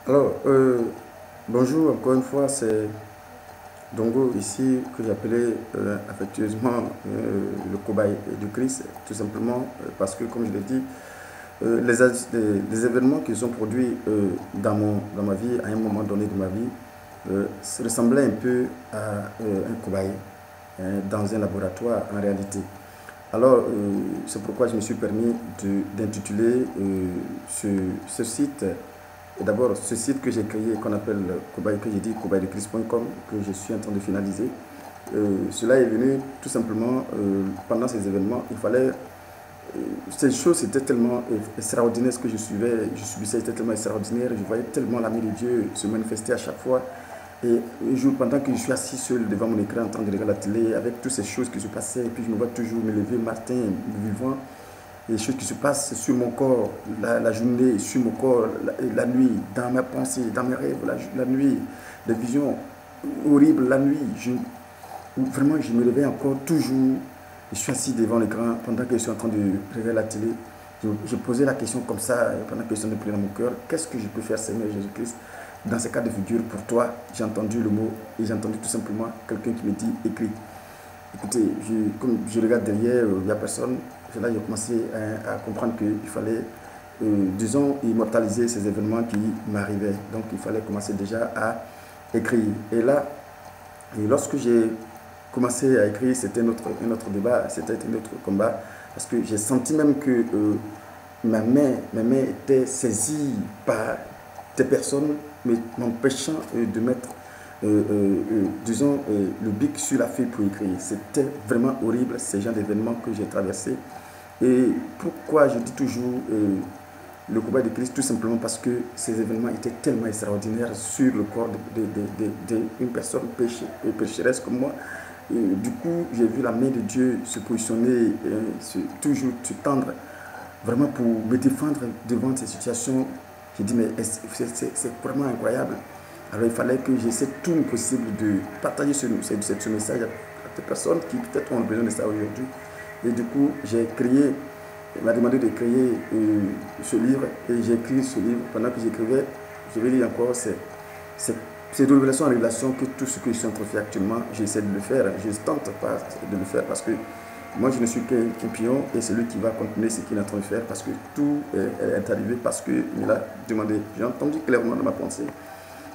Alors, bonjour, encore une fois, c'est Dongo ici, que j'appelais affectueusement le cobaye du Christ, tout simplement parce que, comme je l'ai dit, les événements qui sont produits dans ma vie, à un moment donné de ma vie, ressemblaient un peu à un cobaye dans un laboratoire en réalité. Alors, c'est pourquoi je me suis permis d'intituler ce site. Et d'abord, ce site que j'ai créé, qu'on appelle Cobaye, que j'ai dit cobayedechrist.com, que je suis en train de finaliser, cela est venu tout simplement pendant ces événements. Ces choses étaient tellement extraordinaires, ce que je subissais était tellement extraordinaire, je voyais tellement l'amour de Dieu se manifester à chaque fois. Et un jour, pendant que je suis assis seul devant mon écran en train de regarder la télé, avec toutes ces choses qui se passaient, et puis je me vois toujours me lever matin, vivant, les choses qui se passent sur mon corps, la journée, sur mon corps, la nuit, dans mes pensées, dans mes rêves, la nuit, des visions horribles, la nuit. Vraiment, je me réveille encore toujours. Je suis assis devant l'écran pendant que je suis en train de regarder la télé. Je posais la question comme ça, pendant que je suis en train de dans mon cœur, qu'est-ce que je peux faire, Seigneur Jésus-Christ, dans ces cas de figure pour toi? J'ai entendu le mot et j'ai entendu tout simplement quelqu'un qui me dit écrit. Écoutez, comme je regarde derrière, il n'y a personne. Là, j'ai commencé à comprendre qu'il fallait, disons, immortaliser ces événements qui m'arrivaient. Donc, il fallait commencer déjà à écrire. Et là, lorsque j'ai commencé à écrire, c'était un autre débat, c'était un autre combat, parce que j'ai senti même que mes mains étaient saisies par des personnes m'empêchant de mettre disons, le bic sur la feuille pour écrire. C'était vraiment horrible, ces genres d'événements que j'ai traversés. Et pourquoi je dis toujours le combat de Christ? Tout simplement parce que ces événements étaient tellement extraordinaires sur le corps d'une personne pécheresse comme moi. Et du coup, j'ai vu la main de Dieu se positionner, toujours se tendre, vraiment pour me défendre devant ces situations. J'ai dit, mais c'est vraiment incroyable. Alors il fallait que j'essaie tout le possible de partager ce message à des personnes qui peut-être ont besoin de ça aujourd'hui. Et du coup, il m'a demandé de créer ce livre et j'ai écrit ce livre. Pendant que j'écrivais, je vais dire encore, c'est de révélation en révélation que tout ce que je suis en train de faire actuellement, j'essaie de le faire. Je tente pas de le faire parce que moi je ne suis qu'un pion et c'est lui qui va continuer ce qu'il est en train de faire parce que tout est arrivé parce qu'il a demandé. J'ai entendu clairement dans ma pensée.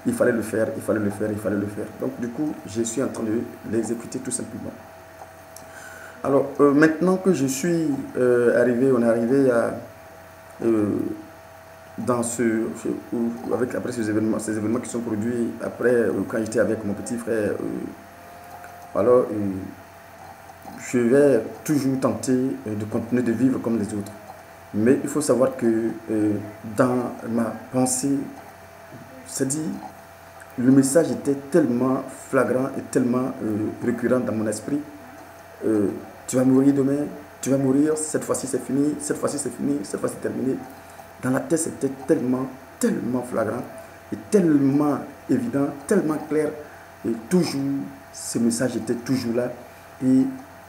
Il fallait le faire, il fallait le faire, il fallait le faire. Donc du coup, je suis en train de l'exécuter tout simplement. Alors maintenant que je suis on est arrivé à dans après ces événements qui sont produits après quand j'étais avec mon petit frère. Alors je vais toujours tenter de continuer de vivre comme les autres. Mais il faut savoir que dans ma pensée, c'est-à-dire le message était tellement flagrant et tellement récurrent dans mon esprit. Tu vas mourir demain, tu vas mourir, cette fois-ci c'est fini, cette fois-ci c'est fini, cette fois-ci c'est terminé. Dans la tête, c'était tellement flagrant et tellement évident, tellement clair. Et toujours, ce message était toujours là et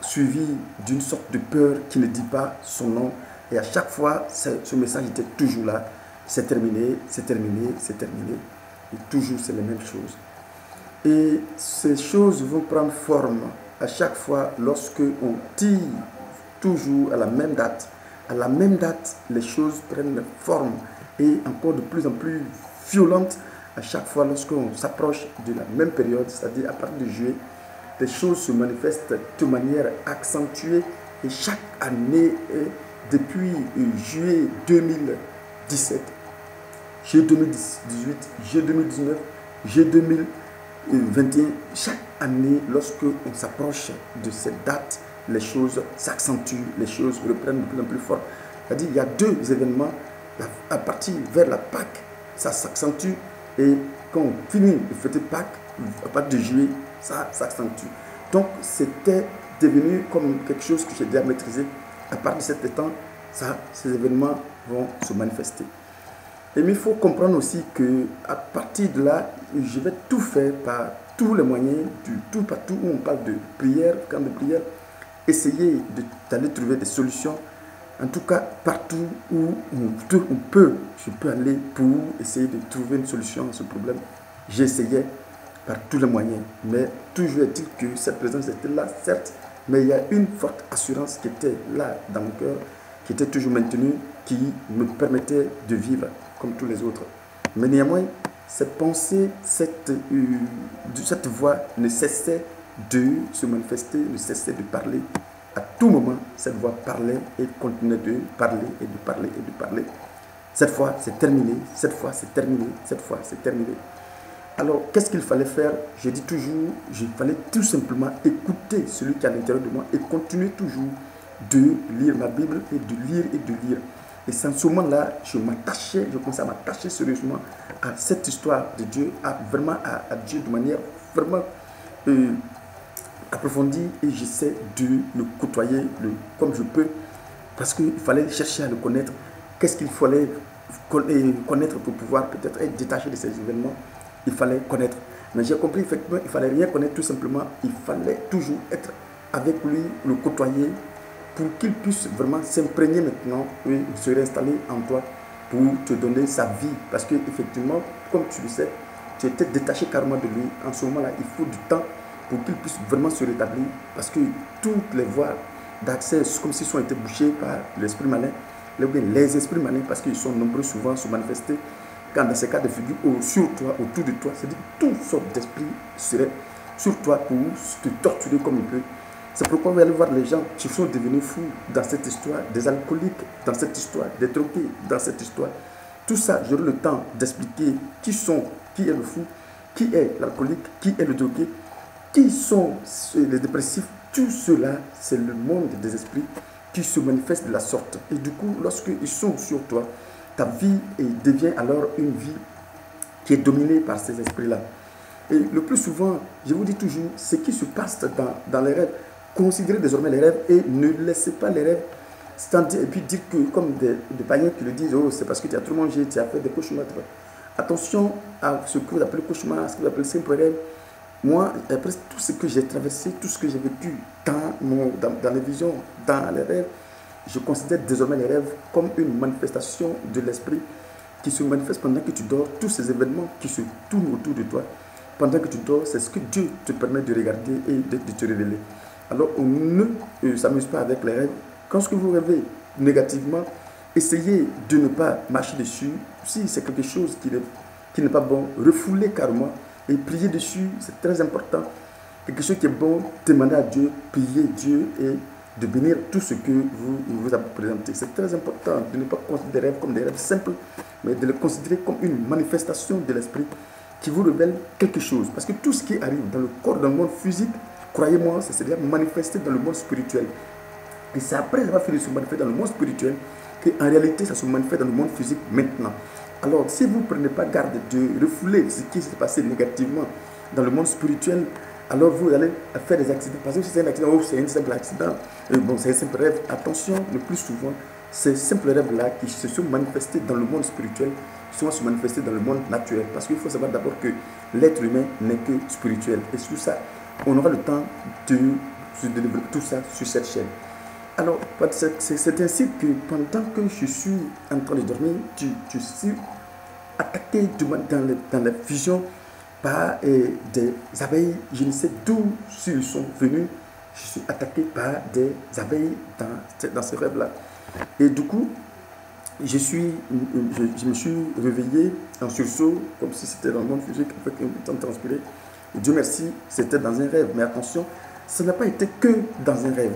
suivi d'une sorte de peur qui ne dit pas son nom. Et à chaque fois, ce message était toujours là. C'est terminé, c'est terminé, c'est terminé. Et toujours, c'est les mêmes choses. Et ces choses vont prendre forme à chaque fois lorsque on tire toujours à la même date. À la même date, les choses prennent forme et encore de plus en plus violentes à chaque fois lorsqu'on s'approche de la même période, c'est-à-dire à partir de juillet, les choses se manifestent de manière accentuée et chaque année, depuis juillet 2017, juillet 2018, juillet 2019, juillet 2021, chaque année, lorsqu'on s'approche de cette date, les choses s'accentuent, les choses reprennent de plus en plus fort. C'est-à-dire qu'il y a deux événements, à partir vers la Pâque, ça s'accentue, et quand on finit de fêter Pâques, à partir de juillet, ça s'accentue. Donc c'était devenu comme quelque chose que j'ai déjà maîtrisé. À partir de cet temps, ces événements vont se manifester. Et il faut comprendre aussi que à partir de là, je vais tout faire par tous les moyens, tout partout où on parle de prière, quand de prière, essayer d'aller trouver des solutions En tout cas, partout où je peux aller pour essayer de trouver une solution à ce problème. J'essayais par tous les moyens. Mais toujours est-il que cette présence était là, certes, mais il y a une forte assurance qui était là dans mon cœur, qui était toujours maintenue, qui me permettait de vivre comme tous les autres. Mais néanmoins, cette pensée, cette voix ne cessait de se manifester, ne cessait de parler. À tout moment, cette voix parlait et continuait de parler et de parler et de parler. Cette fois, c'est terminé. Cette fois, c'est terminé. Cette fois, c'est terminé. Alors, qu'est-ce qu'il fallait faire? Je dis toujours, il fallait tout simplement écouter celui qui est à l'intérieur de moi et continuer toujours de lire ma Bible et de lire et de lire. Et c'est en ce moment-là, je commençais à m'attacher sérieusement à cette histoire de Dieu, vraiment à Dieu de manière vraiment approfondie, et j'essaie de le côtoyer comme je peux, parce qu'il fallait chercher à le connaître. Qu'est-ce qu'il fallait connaître pour pouvoir peut-être être détaché de ces événements? Il fallait connaître. Mais j'ai compris effectivement, il ne fallait rien connaître tout simplement. Il fallait toujours être avec lui, le côtoyer, pour qu'il puisse vraiment s'imprégner maintenant et se réinstaller en toi pour te donner sa vie. Parce que effectivement, comme tu le sais, tu étais détaché carrément de lui. En ce moment-là, il faut du temps pour qu'il puisse vraiment se rétablir. Parce que toutes les voies d'accès, comme s'ils ont été bouchées par l'esprit malin, les esprits malins, parce qu'ils sont nombreux souvent à se manifester. Quand dans ces cas de figure, sur toi, autour de toi, c'est-à-dire toutes sortes d'esprits seraient sur toi pour te torturer comme il peut. C'est pourquoi vous allez voir les gens qui sont devenus fous dans cette histoire, des alcooliques dans cette histoire, des drogués dans cette histoire. Tout ça, j'aurai le temps d'expliquer qui est le fou, qui est l'alcoolique, qui est le drogué, qui sont les dépressifs. Tout cela, c'est le monde des esprits qui se manifeste de la sorte. Et du coup, lorsqu'ils sont sur toi, ta vie devient alors une vie qui est dominée par ces esprits-là. Et le plus souvent, je vous dis toujours, ce qui se passe dans les rêves, considérez désormais les rêves et ne laissez pas les rêves et puis dire que, comme des païens qui le disent, oh, c'est parce que tu as trop mangé, tu as fait des cauchemars. Attention à ce que vous appelez cauchemar, ce que vous appelez simple rêve. Moi, après tout ce que j'ai traversé, tout ce que j'ai vécu dans les visions, dans les rêves, je considère désormais les rêves comme une manifestation de l'esprit qui se manifeste pendant que tu dors. Tous ces événements qui se tournent autour de toi, pendant que tu dors, c'est ce que Dieu te permet de regarder et de te révéler. Alors, on ne s'amuse pas avec les rêves. Quand vous rêvez négativement, essayez de ne pas marcher dessus. Si c'est quelque chose qui n'est pas bon, refoulez carrément et priez dessus. C'est très important. Quelque chose qui est bon, demandez à Dieu, priez Dieu et de bénir tout ce que vous avez présenté. C'est très important de ne pas considérer les rêves comme des rêves simples, mais de les considérer comme une manifestation de l'esprit qui vous révèle quelque chose. Parce que tout ce qui arrive dans le corps, dans le monde physique, croyez-moi, c'est déjà manifesté dans le monde spirituel. Et c'est après avoir fini de se manifester dans le monde spirituel qu'en réalité, ça se manifeste dans le monde physique maintenant. Alors, si vous ne prenez pas garde de refouler ce qui s'est passé négativement dans le monde spirituel, alors vous allez faire des accidents. Parce que si c'est un accident, c'est un simple accident, bon, c'est un simple rêve. Attention, le plus souvent, ces simples rêves-là qui se sont manifestés dans le monde spirituel sont se manifestés dans le monde naturel. Parce qu'il faut savoir d'abord que l'être humain n'est que spirituel. Et sur ça, on aura le temps de développer tout ça sur cette chaîne. Alors, c'est ainsi que pendant que je suis en train de dormir, je suis attaqué dans la vision par des abeilles. Je ne sais d'où ils sont venus. Je suis attaqué par des abeilles dans ce rêve-là. Et du coup, je me suis réveillé en sursaut, comme si c'était dans le monde physique, avec un temps transpiré. Et Dieu merci, c'était dans un rêve. Mais attention, ça n'a pas été que dans un rêve.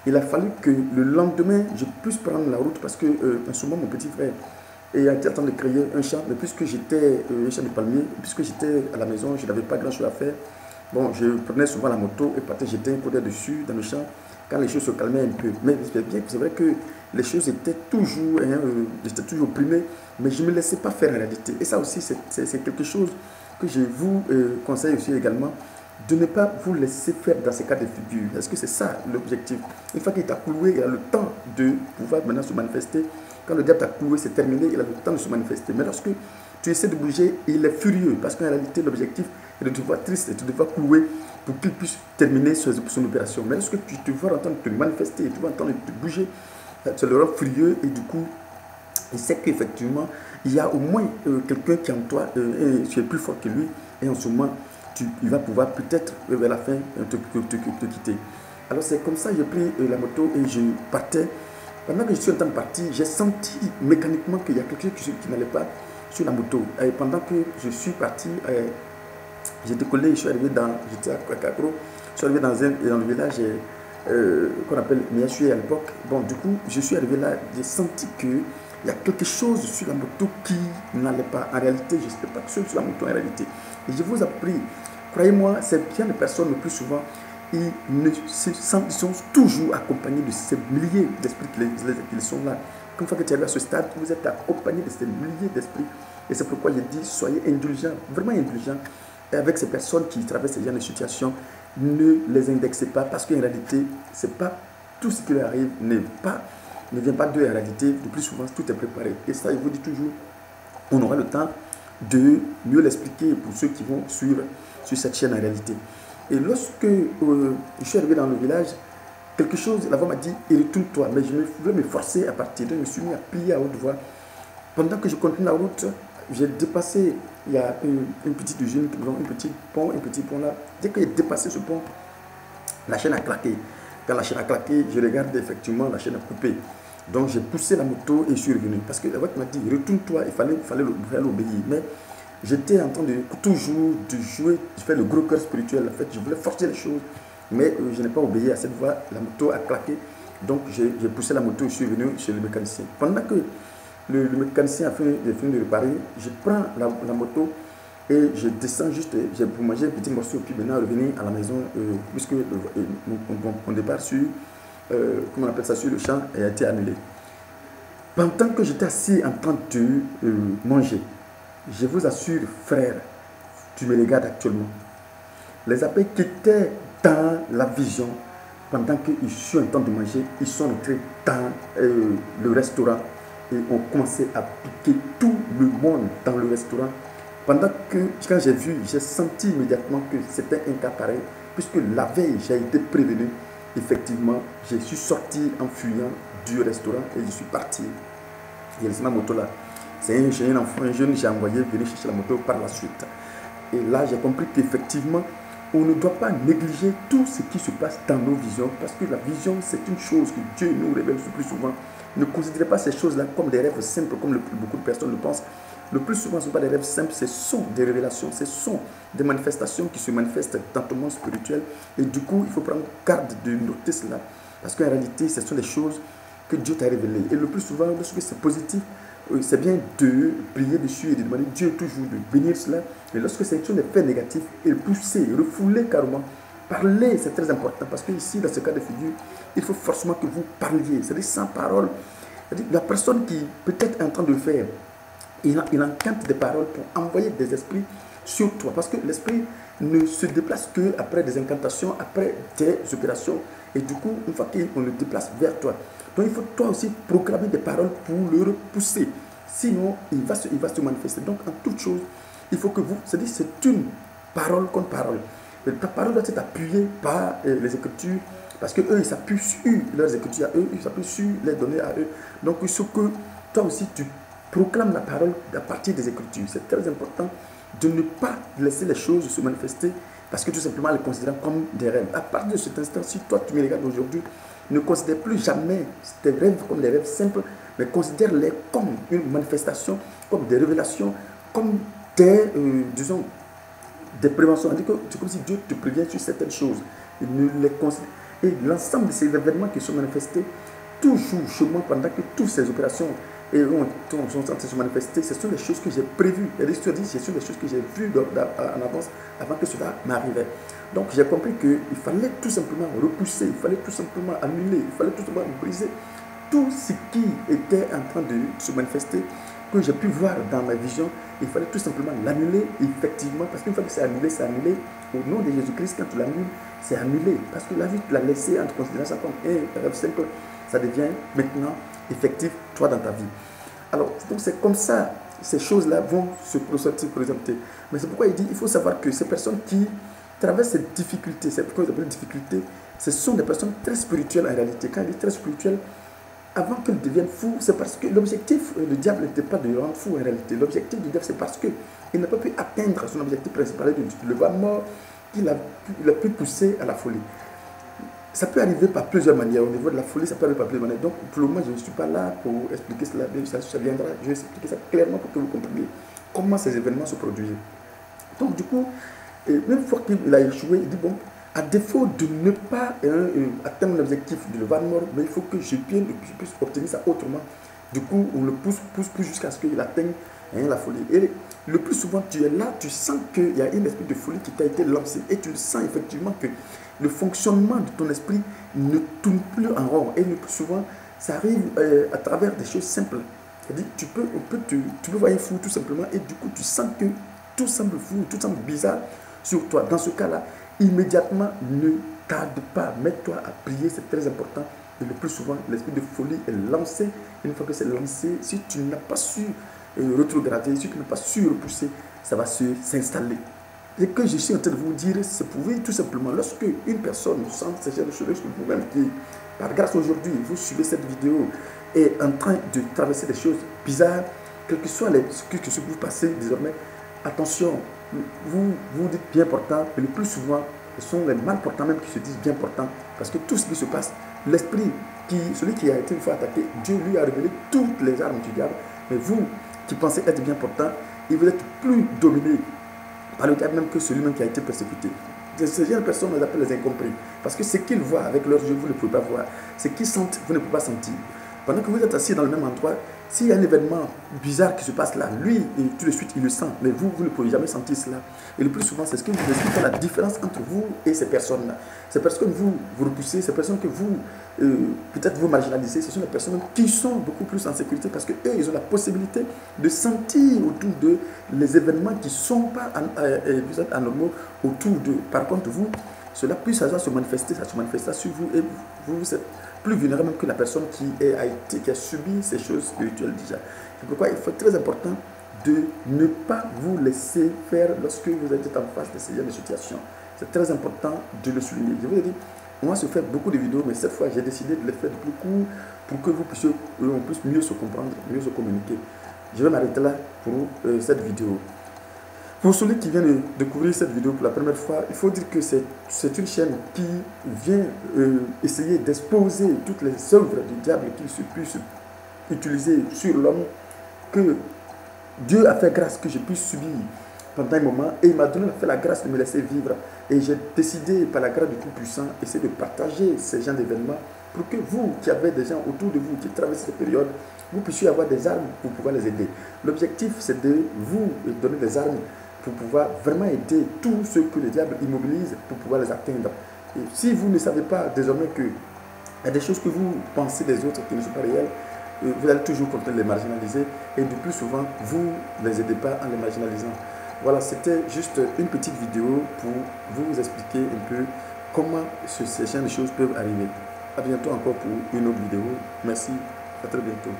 Il a fallu que le lendemain, je puisse prendre la route parce que, en ce moment, mon petit frère était en train de créer un champ. Mais puisque j'étais un champ de palmiers, puisque j'étais à la maison, je n'avais pas grand-chose à faire. Bon, je prenais souvent la moto et partais jeter un coup d'œil dessus dans le champ quand les choses se calmaient un peu. Mais c'est vrai que les choses étaient toujours, j'étais toujours opprimé, mais je ne me laissais pas faire en réalité. Et ça aussi, c'est quelque chose que je vous conseille aussi également, de ne pas vous laisser faire dans ces cas de figure. Est-ce que c'est ça l'objectif? Une fois qu'il t'a cloué, il a le temps de pouvoir maintenant se manifester. Quand le diable t'a cloué, c'est terminé, il a le temps de se manifester. Mais lorsque tu essaies de bouger, il est furieux. Parce qu'en réalité, l'objectif est de te voir triste et de te voir clouer pour qu'il puisse terminer son opération. Mais lorsque tu te vois en train de te manifester, tu vois en train de te bouger, ça le rend furieux et du coup, il sait qu'effectivement, il y a au moins quelqu'un qui est en toi, et tu es plus fort que lui, et en ce moment, il va pouvoir peut-être vers la fin te quitter. Alors c'est comme ça, j'ai pris la moto et je partais. Pendant que je suis en train de partir, j'ai senti mécaniquement qu'il y a quelque chose qui n'allait pas sur la moto. Et pendant que je suis parti, j'ai décollé, je suis arrivé j'étais à Cacro, je suis arrivé dans le village qu'on appelle Miachué à l'époque. Bon, du coup, je suis arrivé là, j'ai senti qu'il y a quelque chose sur la moto qui n'allait pas. En réalité, je n'étais pas seul sur la moto en réalité. Et je vous appris, croyez-moi, c'est bien les personnes le plus souvent, ils sont toujours accompagnés de ces milliers d'esprits qui sont là. Une fois que tu arrives à ce stade, vous êtes accompagné de ces milliers d'esprits. Et c'est pourquoi je dis, soyez indulgents, vraiment indulgents. Et avec ces personnes qui traversent ce genre de situations, ne les indexez pas parce qu'en réalité, c'est pas tout ce qui leur arrive ne vient pas d'eux en réalité. Le plus souvent, tout est préparé. Et ça, je vous dis toujours, on aura le temps de mieux l'expliquer pour ceux qui vont suivre sur cette chaîne en réalité. Et lorsque je suis arrivé dans le village, quelque chose, la voix m'a dit, retourne-toi. Mais je voulais me forcer à partir. Donc je me suis mis à plier à haute voix. Pendant que je continue la route, j'ai dépassé, il y a une petite usine, un petit pont là. Dès que j'ai dépassé ce pont, la chaîne a claqué. Quand la chaîne a claqué, je regarde effectivement la chaîne a coupé. Donc j'ai poussé la moto et je suis revenu. Parce que la voix m'a dit, retourne-toi, il fallait l'obéir. Mais j'étais en train de toujours de jouer, de faire le gros cœur spirituel. En fait, je voulais forcer les choses, mais je n'ai pas obéi à cette voix. La moto a claqué. Donc j'ai poussé la moto et je suis venu chez le mécanicien. Pendant que le mécanicien a fini de réparer, je prends la moto et je descends juste pour manger un petit morceau, puis maintenant revenir à la maison, puisque mon départ sur, comment on appelle ça, sur le champ a été annulé. Pendant que j'étais assis en train de manger, je vous assure, frère, tu me regardes actuellement. Les appels qui étaient dans la vision, pendant que je suis en train de manger, ils sont entrés dans le restaurant et ont commencé à piquer tout le monde dans le restaurant. Pendant que, quand j'ai vu, j'ai senti immédiatement que c'était un cas pareil, puisque la veille, j'ai été prévenu. Effectivement, je suis sorti en fuyant du restaurant et je suis parti. J'ai laissé ma moto là. C'est un enfant, un jeune, j'ai envoyé venir chercher la moto par la suite. Et là, j'ai compris qu'effectivement, on ne doit pas négliger tout ce qui se passe dans nos visions, parce que la vision, c'est une chose que Dieu nous révèle le plus souvent. Ne considérez pas ces choses-là comme des rêves simples, comme beaucoup de personnes le pensent. Le plus souvent, ce ne sont pas des rêves simples, ce sont des révélations, ce sont des manifestations qui se manifestent dans ton monde spirituel. Et du coup, il faut prendre garde de noter cela, parce qu'en réalité, ce sont des choses que Dieu t'a révélées. Et le plus souvent, lorsque c'est positif, c'est bien de prier dessus et de demander Dieu toujours de bénir cela. Mais lorsque c'est des faits négatifs, et pousser, refouler carrément, parler, c'est très important. Parce que ici, dans ce cas de figure, il faut forcément que vous parliez. C'est-à-dire sans parole. La personne qui peut-être est en train de le faire, il encante des paroles pour envoyer des esprits sur toi. Parce que l'esprit ne se déplace qu'après des incantations, après des opérations. Et du coup, une fois qu'on le déplace vers toi, donc il faut toi aussi proclamer des paroles pour le repousser. Sinon, il va se manifester. Donc en toute chose, il faut que vous, c'est-à-dire c'est une parole contre parole. Et ta parole doit être appuyée par les Écritures, parce qu'eux, ils s'appuient sur leurs Écritures à eux, ils s'appuient sur les données à eux. Donc il faut que toi aussi, tu proclames la parole à partir des Écritures. C'est très important de ne pas laisser les choses se manifester, parce que tout simplement, les considérant comme des rêves. À partir de cet instant, si toi, tu me regardes aujourd'hui, ne considère plus jamais tes rêves comme des rêves simples, mais considère-les comme une manifestation, comme des révélations, comme des, disons, des préventions. C'est comme si Dieu te prévient sur certaines choses. Et l'ensemble de ces événements qui sont manifestés, toujours chez moi, pendant que toutes ces opérations sont en train de se manifester, ce sont les choses que j'ai prévues. Et ce sont des choses que j'ai vues en avance avant que cela m'arrivait. Donc j'ai compris qu'il fallait tout simplement repousser, il fallait tout simplement annuler, il fallait tout simplement briser tout ce qui était en train de se manifester, que j'ai pu voir dans ma vision. Il fallait tout simplement l'annuler, effectivement, parce qu'une fois que c'est annulé, au nom de Jésus-Christ. Quand tu l'annules, c'est annulé, parce que la vie, tu l'as laissé en considérant ça comme un rêve simple. Ça devient maintenant effectif, toi, dans ta vie. Alors, donc c'est comme ça, ces choses-là vont se présenter. Mais c'est pourquoi il dit, il faut savoir que ces personnes qui traversent ces difficultés, c'est pourquoi ils appellent difficultés, ce sont des personnes très spirituelles en réalité. Quand il dit très spirituelles, avant qu'ils deviennent fous, c'est parce que l'objectif du diable n'était pas de le rendre fou en réalité. L'objectif du diable, c'est parce qu'il n'a pas pu atteindre son objectif principal de le voir mort, qu'il a pu pousser à la folie. Ça peut arriver par plusieurs manières. Au niveau de la folie, ça peut arriver par plusieurs manières. Donc, pour le moment, je ne suis pas là pour expliquer cela. Ça viendra. Je vais expliquer ça clairement pour que vous compreniez comment ces événements se produisent. Donc, du coup, même une fois qu'il a échoué, il dit, bon, à défaut de ne pas atteindre l'objectif de le voir mort, mais il faut que je puisse obtenir ça autrement. Du coup, on le pousse jusqu'à ce qu'il atteigne la folie. Et le plus souvent, tu es là, tu sens qu'il y a une espèce de folie qui t'a été lancée. Et tu sens effectivement que le fonctionnement de ton esprit ne tourne plus en rond. Et le plus souvent, ça arrive à travers des choses simples. C'est-à-dire, tu peux voir un fou tout simplement, et du coup, tu sens que tout semble fou, tout semble bizarre sur toi. Dans ce cas-là, immédiatement, ne tarde pas, mets-toi à prier, c'est très important. Et le plus souvent, l'esprit de folie est lancé. Une fois que c'est lancé, si tu n'as pas su rétrograder, si tu n'as pas su repousser, ça va s'installer. Et que je suis en train de vous dire, c'est pour vous tout simplement, lorsque une personne sent ce genre de choses, même qui, par grâce aujourd'hui, vous suivez cette vidéo, est en train de traverser des choses bizarres, quel que soit ce que vous passez désormais, attention, vous dites bien portant, mais le plus souvent, ce sont les mal portants même qui se disent bien portants, parce que tout ce qui se passe, l'esprit, celui qui a été une fois attaqué, Dieu lui a révélé toutes les armes du diable, mais vous qui pensez être bien portant, et vous êtes plus dominé par le diable même que celui-même qui a été persécuté. Ces jeunes personnes, on les appelle les incompris, parce que ce qu'ils voient avec leurs yeux, vous ne pouvez pas voir. Ce qu'ils sentent, vous ne pouvez pas sentir. Pendant que vous êtes assis dans le même endroit, s'il y a un événement bizarre qui se passe là, lui, et tout de suite, il le sent. Mais vous ne pouvez jamais sentir cela. Et le plus souvent, c'est ce qui fait la différence entre vous et ces personnes-là. Ces personnes que vous repoussez, ces personnes que vous, peut-être vous marginalisez, ce sont les personnes qui sont beaucoup plus en sécurité parce qu'eux, ils ont la possibilité de sentir autour d'eux les événements qui ne sont pas anormaux autour d'eux. Par contre, vous, cela puisse se manifester, ça se manifestera sur vous et vous êtes plus vulnérable que la personne qui a subi ces choses spirituelles déjà. C'est pourquoi il faut être très important de ne pas vous laisser faire lorsque vous êtes en face de ce genre de situation. C'est très important de le souligner. Je vous ai dit, moi, je fais beaucoup de vidéos, mais cette fois, j'ai décidé de les faire de plus court pour que vous puissiez mieux se comprendre, mieux se communiquer. Je vais m'arrêter là pour cette vidéo. Pour celui qui vient de découvrir cette vidéo pour la première fois, il faut dire que c'est une chaîne qui vient essayer d'exposer toutes les œuvres du diable qui se puissent utiliser sur l'homme, que Dieu a fait grâce que je puisse subir pendant un moment, et il m'a donné la grâce de me laisser vivre. Et j'ai décidé, par la grâce du Tout-Puissant, essayer de partager ces genres d'événements pour que vous, qui avez des gens autour de vous qui traversent cette période, vous puissiez avoir des armes pour pouvoir les aider. L'objectif, c'est de vous donner des armes pour pouvoir vraiment aider tous ceux que le diable immobilise pour pouvoir les atteindre. Et si vous ne savez pas désormais qu'il y a des choses que vous pensez des autres qui ne sont pas réelles, vous allez toujours continuer de les marginaliser et de plus souvent, vous ne les aidez pas en les marginalisant. Voilà, c'était juste une petite vidéo pour vous expliquer un peu comment ces genre de choses peuvent arriver. A bientôt encore pour une autre vidéo. Merci, à très bientôt.